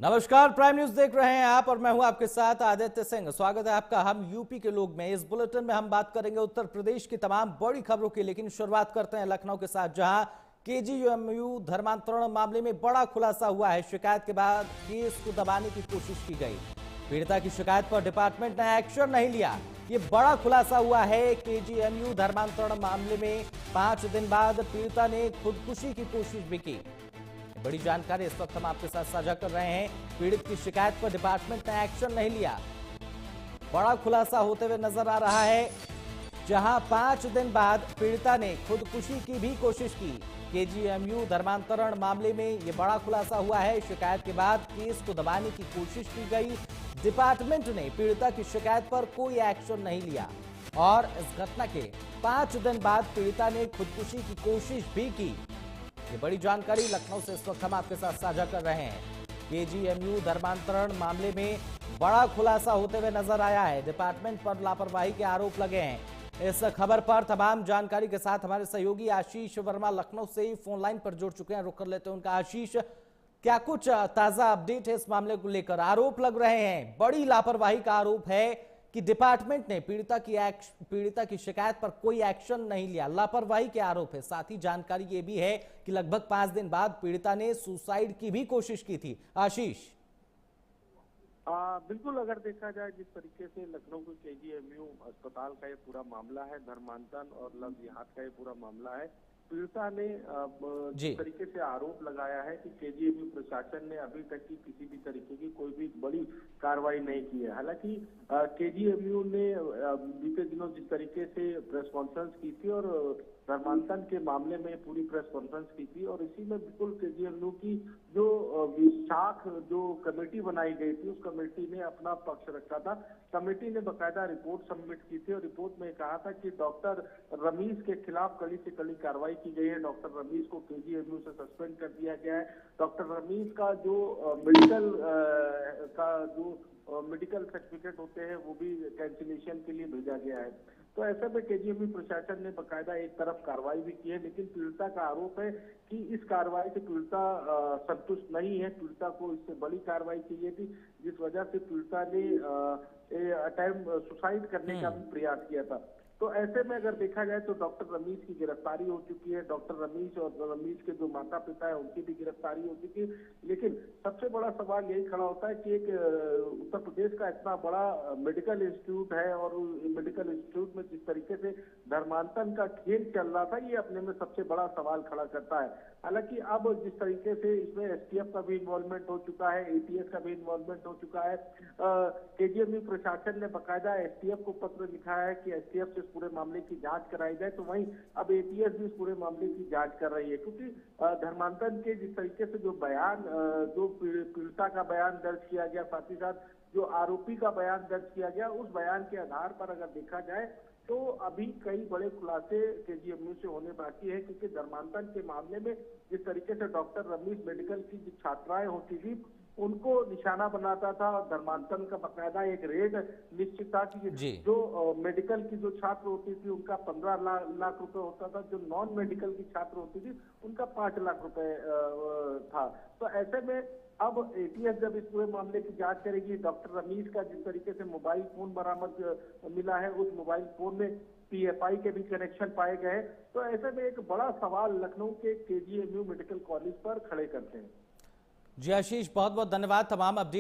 नमस्कार, prime news देख रहे हैं आप और मैं हूं आपके साथ आदित्य सिंह। स्वागत है आपका हम यूपी के लोग में। इस बुलेटिन में हम बात करेंगे उत्तर प्रदेश की तमाम बड़ी खबरों की, लेकिन शुरुआत करते हैं लखनऊ के साथ, जहां केजीएमयू धर्मांतरण मामले में बड़ा खुलासा हुआ है। शिकायत के बाद केस को दबाने की कोशिश की गई। पीड़िता की शिकायत पर डिपार्टमेंट ने एक्शन नहीं लिया। ये बड़ा खुलासा हुआ है केजीएमयू धर्मांतरण मामले में। 5 दिन बाद पीड़िता ने खुदकुशी की कोशिश भी की। बड़ी जानकारी इस वक्त हम आपके साथ साझा कर रहे हैं। पीड़ित की शिकायत पर डिपार्टमेंट ने एक्शन नहीं लिया। बड़ा खुलासा होते हुए नजर आ रहा है, जहां 5 दिन बाद पीड़िता ने खुदकुशी की भी कोशिश की। केजीएमयू धर्मांतरण मामले में यह बड़ा खुलासा हुआ है। शिकायत के बाद केस को दबाने की कोशिश की गई। डिपार्टमेंट ने पीड़िता की शिकायत पर कोई एक्शन नहीं लिया और इस घटना के 5 दिन बाद पीड़िता ने खुदकुशी की कोशिश भी की। ये बड़ी जानकारी लखनऊ से इस वक्त हम आपके साथ साझा कर रहे हैं। केजीएमयू धर्मांतरण मामले में बड़ा खुलासा होते हुए नजर आया है। डिपार्टमेंट पर लापरवाही के आरोप लगे हैं। इस खबर पर तमाम जानकारी के साथ हमारे सहयोगी आशीष वर्मा लखनऊ से ही फोन लाइन पर जुड़ चुके हैं। रुक कर लेते हैं उनका। आशीष, क्या कुछ ताजा अपडेट है इस मामले को लेकर? आरोप लग रहे हैं, बड़ी लापरवाही का आरोप है कि डिपार्टमेंट ने पीड़िता की शिकायत पर कोई एक्शन नहीं लिया। लापरवाही के आरोप है। साथ ही जानकारी ये भी है कि लगभग 5 दिन बाद पीड़िता ने सुसाइड की भी कोशिश की थी। आशीष, बिल्कुल, अगर देखा जाए जिस तरीके से लखनऊ के केजीएमयू अस्पताल का ये पूरा मामला है, धर्मांतरण और लव जिहाद का ये पूरा मामला है, पीड़िता ने जिस तरीके से आरोप लगाया है कि केजीएमयू प्रशासन ने अभी तक की किसी भी तरीके की कोई भी बड़ी कार्रवाई नहीं की है। हालांकि केजीएमयू ने बीते दिनों जिस तरीके से प्रेस कॉन्फ्रेंस की थी और धर्मांतरण के मामले में पूरी प्रेस कॉन्फ्रेंस की थी, और इसी में बिल्कुल केजीएमयू की जो विशाख जो कमेटी बनाई गई थी, उस कमेटी ने अपना पक्ष रखा था। कमेटी ने बकायदा रिपोर्ट सबमिट की थी और रिपोर्ट में कहा था कि डॉक्टर रमीज के खिलाफ कड़ी से कड़ी कार्रवाई की गई है। डॉक्टर रमीज को केजीएमयू से सस्पेंड कर दिया गया है। डॉक्टर रमीज का जो मेडिकल सर्टिफिकेट होते हैं वो भी कैंसिलेशन के लिए भेजा गया है। तो ऐसे में केजीएमयू प्रशासन ने बकायदा एक तरफ कार्रवाई भी की है, लेकिन पीड़िता का आरोप है कि इस कार्रवाई से पीड़िता संतुष्ट नहीं है। पीड़िता को इससे बड़ी कार्रवाई चाहिए थी, जिस वजह से पीड़िता ने सुसाइड करने का भी प्रयास किया था। तो ऐसे में अगर देखा जाए तो डॉक्टर रमीज की गिरफ्तारी हो चुकी है। डॉक्टर रमीज और रमीज के जो माता पिता है उनकी भी गिरफ्तारी हो चुकी है। लेकिन सबसे बड़ा सवाल यही खड़ा होता है कि एक उत्तर प्रदेश का इतना बड़ा मेडिकल इंस्टीट्यूट है और मेडिकल इंस्टीट्यूट में जिस तरीके से धर्मांतरण का खेल चल रहा था, ये अपने में सबसे बड़ा सवाल खड़ा करता है। हालांकि अब जिस तरीके से इसमें एसटीएफ का भी इन्वॉल्वमेंट हो चुका है, एटीएस का भी इन्वॉल्वमेंट हो चुका है। केजीएमयू प्रशासन ने बकायदा एसटीएफ को पत्र लिखा है कि एसटीएफ से पूरे मामले की जांच कराई जाए, तो वहीं अब एटीएस भी इस पूरे मामले की जांच कर रही है। क्योंकि धर्मांतरण के जिस तरीके से जो बयान, जो पीड़िता का बयान दर्ज किया गया, साथ ही साथ जो आरोपी का बयान दर्ज किया गया, उस बयान के आधार पर अगर देखा जाए तो अभी कई बड़े खुलासे केजीएमयू से होने बाकी है। क्योंकि धर्मांतरण के मामले में जिस तरीके से डॉक्टर रमीज मेडिकल की जो छात्राएं होती थी उनको निशाना बनाता था, और धर्मांतरण का बकायदा एक रेट निश्चित था कि जो मेडिकल की जो छात्र होती थी उनका 15 लाख रुपए होता था, जो नॉन मेडिकल की छात्र होती थी उनका 5 लाख रुपए था। तो ऐसे में अब एटीएस जब इस पूरे मामले की जांच करेगी, डॉक्टर रमीज का जिस तरीके से मोबाइल फोन बरामद मिला है, उस मोबाइल फोन में पीएफआई के भी कनेक्शन पाए गए, तो ऐसे में एक बड़ा सवाल लखनऊ के केजीएमयू मेडिकल कॉलेज पर खड़े करते हैं। जी आशीष, बहुत बहुत धन्यवाद तमाम अपडेट